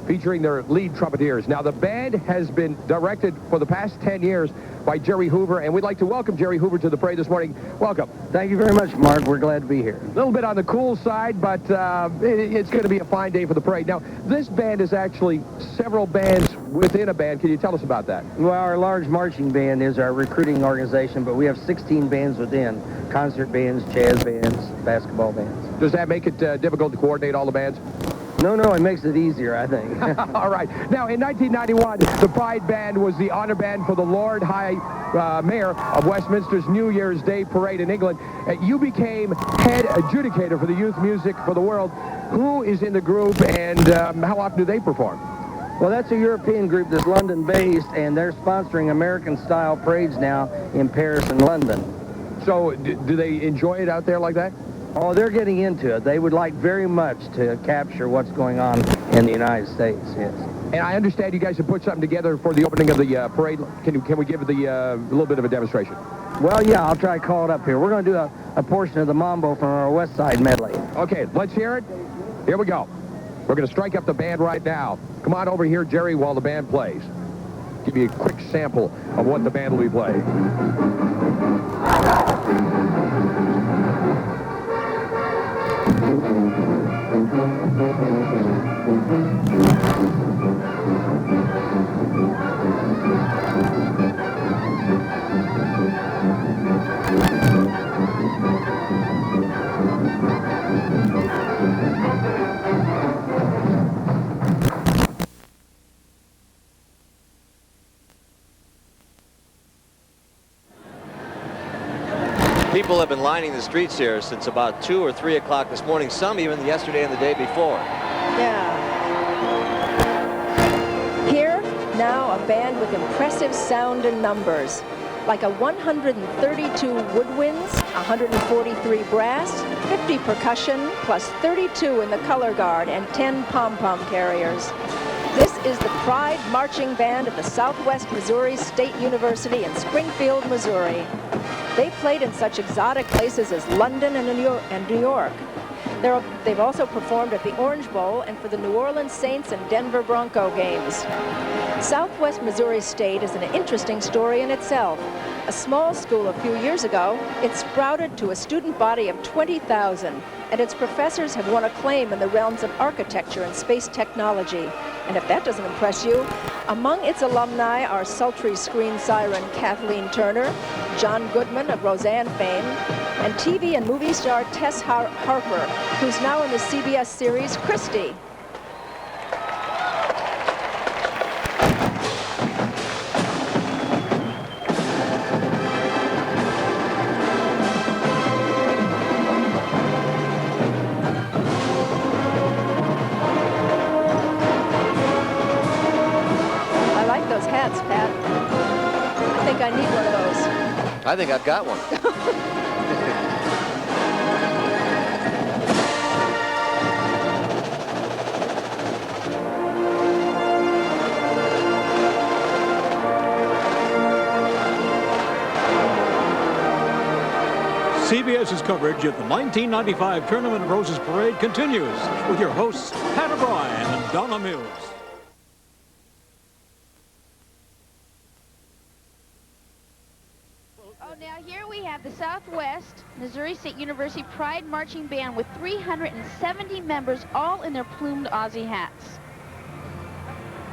featuring their lead trumpeteers. Now, the band has been directed for the past 10 years by Jerry Hoover, and we'd like to welcome Jerry Hoover to the parade this morning. Welcome. Thank you very much, Mark. We're glad to be here. A little bit on the cool side, but it's going to be a fine day for the parade. Now, this band is actually several bands within a band. Can you tell us about that? Well, our large marching band is our recruiting organization, but we have 16 bands within. Concert bands, jazz bands, basketball bands. Does that make it difficult to coordinate all the bands? No, it makes it easier, I think. All right. Now, in 1991, the Pride Band was the honor band for the Lord High Mayor of Westminster's New Year's Day Parade in England. You became head adjudicator for the Youth Music for the World. Who is in the group, and how often do they perform? Well, that's a European group that's London-based, and they're sponsoring American-style parades now in Paris and London. So, do they enjoy it out there like that? Oh, they're getting into it. They would like very much to capture what's going on in the United States, yes. And I understand you guys have put something together for the opening of the parade. Can we give the a little bit of a demonstration? Well, yeah, I'll try to call it up here. We're going to do a portion of the Mambo from our West Side medley. Okay, let's hear it. Here we go. We're going to strike up the band right now. Come on over here, Jerry, while the band plays. Give you a quick sample of what the band will be playing. People have been lining the streets here since about 2 or 3 o'clock this morning, some even yesterday and the day before. Yeah. Here, now a band with impressive sound and numbers. Like a 132 woodwinds, 143 brass, 50 percussion, plus 32 in the color guard and 10 pom-pom carriers. This is the Pride Marching Band of the Southwest Missouri State University in Springfield, Missouri. They played in such exotic places as London and New York. They've also performed at the Orange Bowl and for the New Orleans Saints and Denver Bronco games. Southwest Missouri State is an interesting story in itself. A small school a few years ago, it sprouted to a student body of 20,000, and its professors have won acclaim in the realms of architecture and space technology. And if that doesn't impress you, among its alumni are sultry screen siren Kathleen Turner, John Goodman of Roseanne fame, and TV and movie star Tess Harper, who's now in the CBS series Christie. I need one of those. I think I've got one. CBS's coverage of the 1995 Tournament of Roses Parade continues with your hosts, Pat O'Brien and Donna Mills. Now here we have the Southwest Missouri State University Pride Marching Band with 370 members, all in their plumed Aussie hats.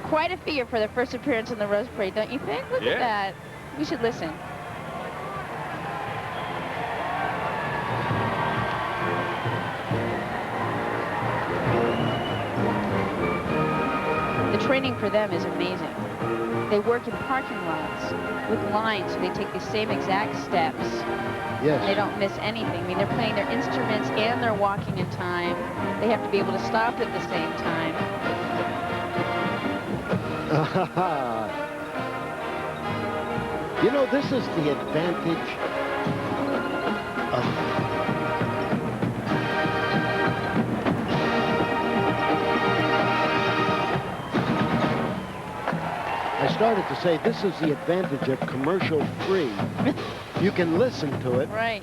Quite a figure for their first appearance in the Rose Parade, don't you think? Look at that. We should listen. The training for them is amazing. They work in parking lots with lines, so they take the same exact steps. Yes. They don't miss anything. I mean, they're playing their instruments and they're walking in time. They have to be able to stop at the same time. You know, this is the advantage of I started to say this is the advantage of commercial free. You can listen to it. Right.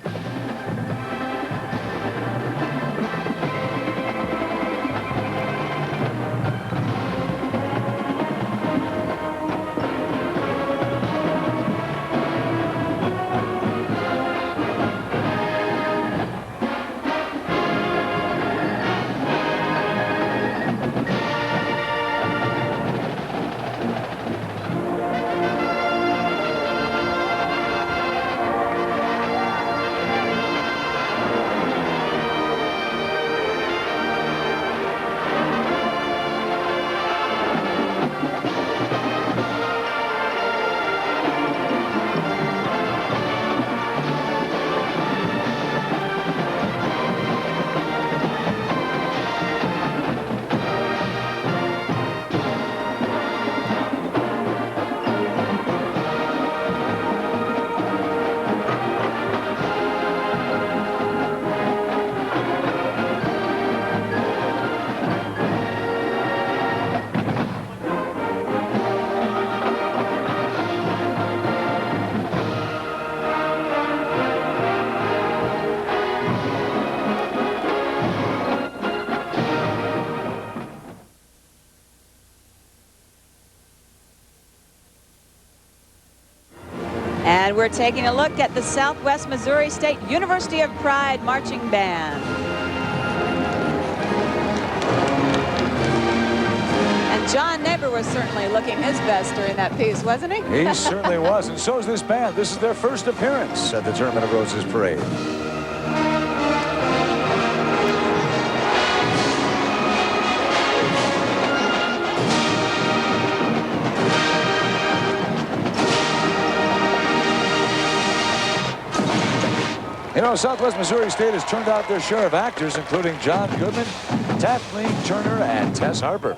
we're taking a look at the Southwest Missouri State University of Pride Marching Band. And John Neighbor was certainly looking his best during that piece, wasn't he? He certainly was, and so is this band. This is their first appearance at the Tournament of Roses Parade. You know, Southwest Missouri State has turned out their share of actors, including John Goodman, Kathleen Turner, and Tess Harper.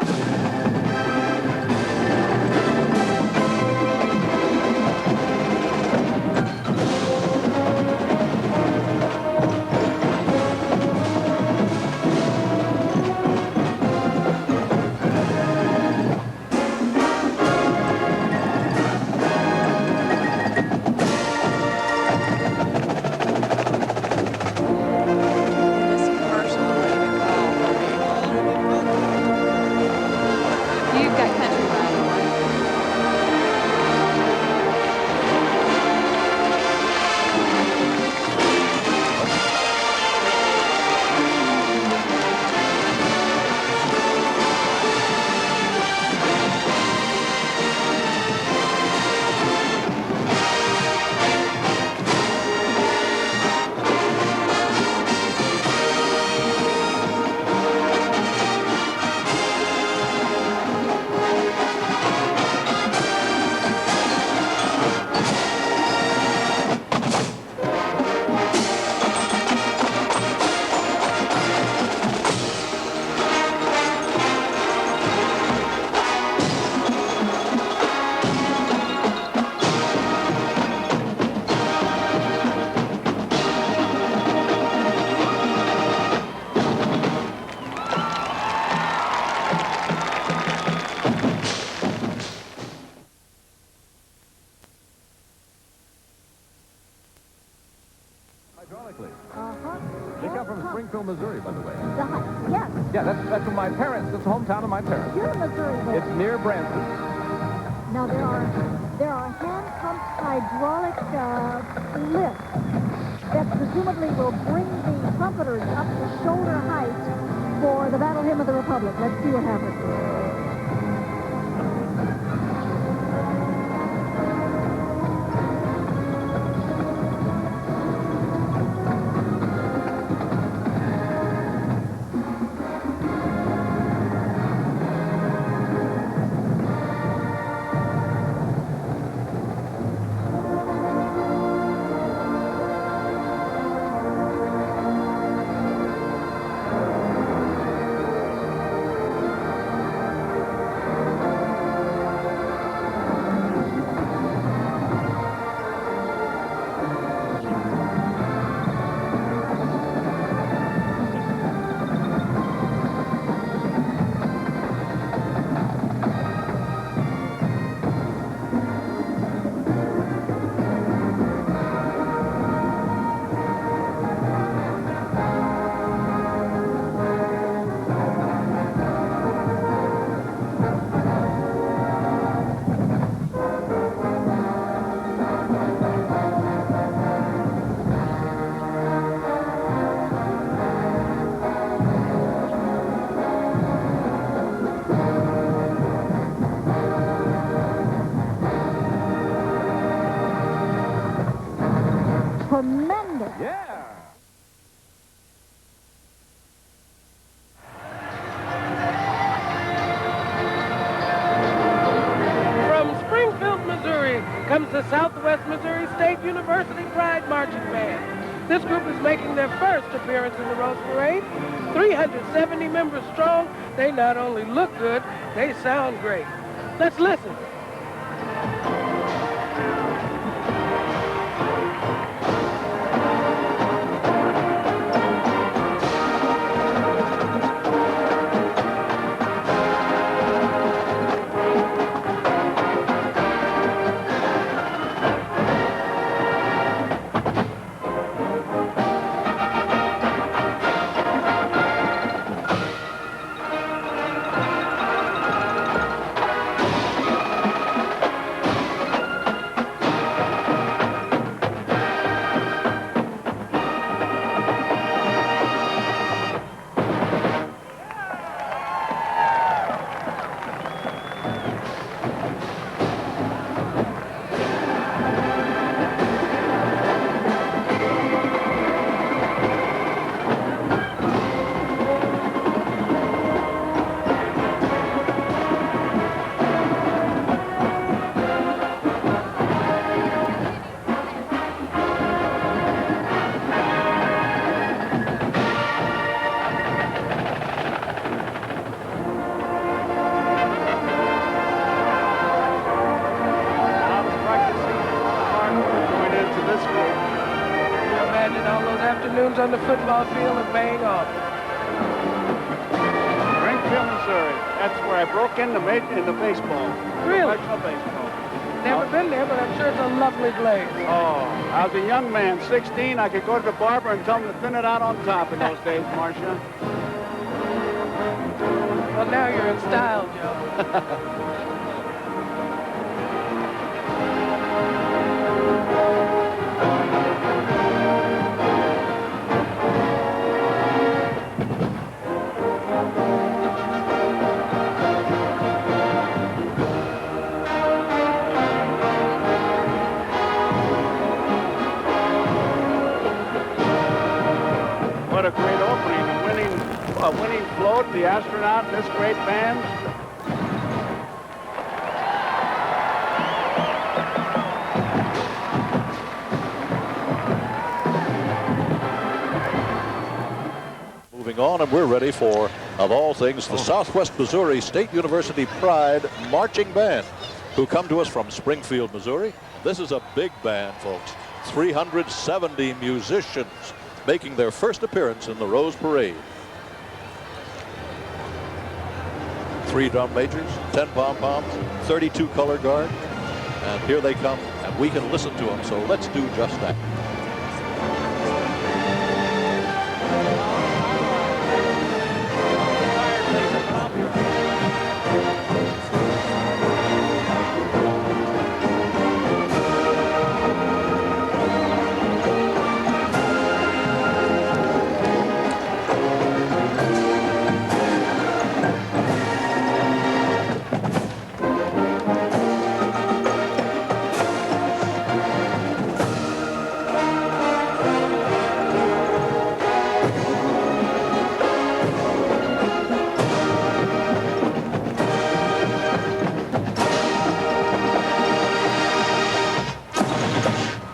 They come from Springfield, Missouri, by the way. Yes. Yeah, that's from my parents. That's the hometown of my parents. You're in Missouri, then. It's near Branson. Now, there are hand-pumped hydraulic lifts that presumably will bring the trumpeters up to shoulder height for the Battle Hymn of the Republic. Let's see what happens. Tremendous. Yeah. From Springfield, Missouri, comes the Southwest Missouri State University Pride Marching Band. This group is making their first appearance in the Rose Parade. 370 members strong. They not only look good, they sound great. Let's listen. and all those afternoons on the football field are paying off. Springfield, Missouri. That's where I broke into baseball. Really? Professional baseball. Never been there, but I'm sure it's a lovely place. Oh, I was a young man, 16. I could go to the barber and tell him to thin it out on top in those days, Marcia. Well, now you're in style, Joe. What a great opening. A winning float, the astronaut, and this great band. Moving on, and we're ready for, of all things, the Southwest Missouri State University Pride Marching Band, who come to us from Springfield, Missouri. This is a big band, folks. 370 musicians making their first appearance in the Rose Parade. 3 drum majors, 10 pom-poms, 32 color guard, and here they come, and we can listen to them, so let's do just that.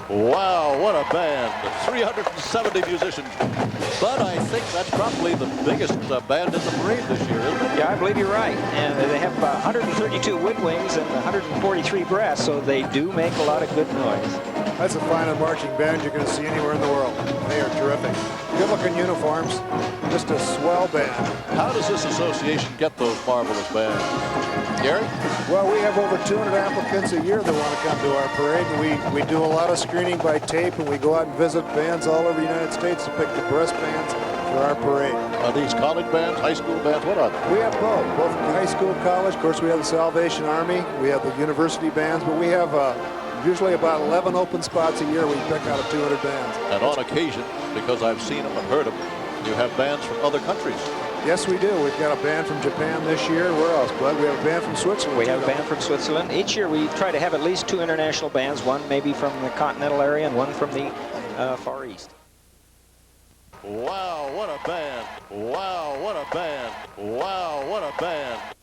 Wow, what a band. 370 musicians. But I think that's probably the biggest band in the parade this year, isn't it? Yeah, I believe you're right. And they have 132 woodwinds and 143 brass, so they do make a lot of good noise. That's the finest marching band you're going to see anywhere in the world. They are terrific. Good-looking uniforms. Just a swell band. How does this association get those marvelous bands? Gary? Well, we have over 200 applicants a year that want to come to our parade. And we do a lot of screening by tape, and we go out and visit bands all over the United States to pick the best bands for our parade. Are these college bands, high school bands? What are they? We have both high school, college. Of course, we have the Salvation Army. We have the university bands, but we have usually about 11 open spots a year. We pick out of 200 bands. And on occasion, because I've seen them and heard them, you have bands from other countries. Yes, we do. We've got a band from Japan this year. Where else, Bud? We have a band from Switzerland. We have a band from Switzerland. Each year we try to have at least 2 international bands, one maybe from the continental area and one from the Far East. Wow, what a band. Wow, what a band. Wow, what a band.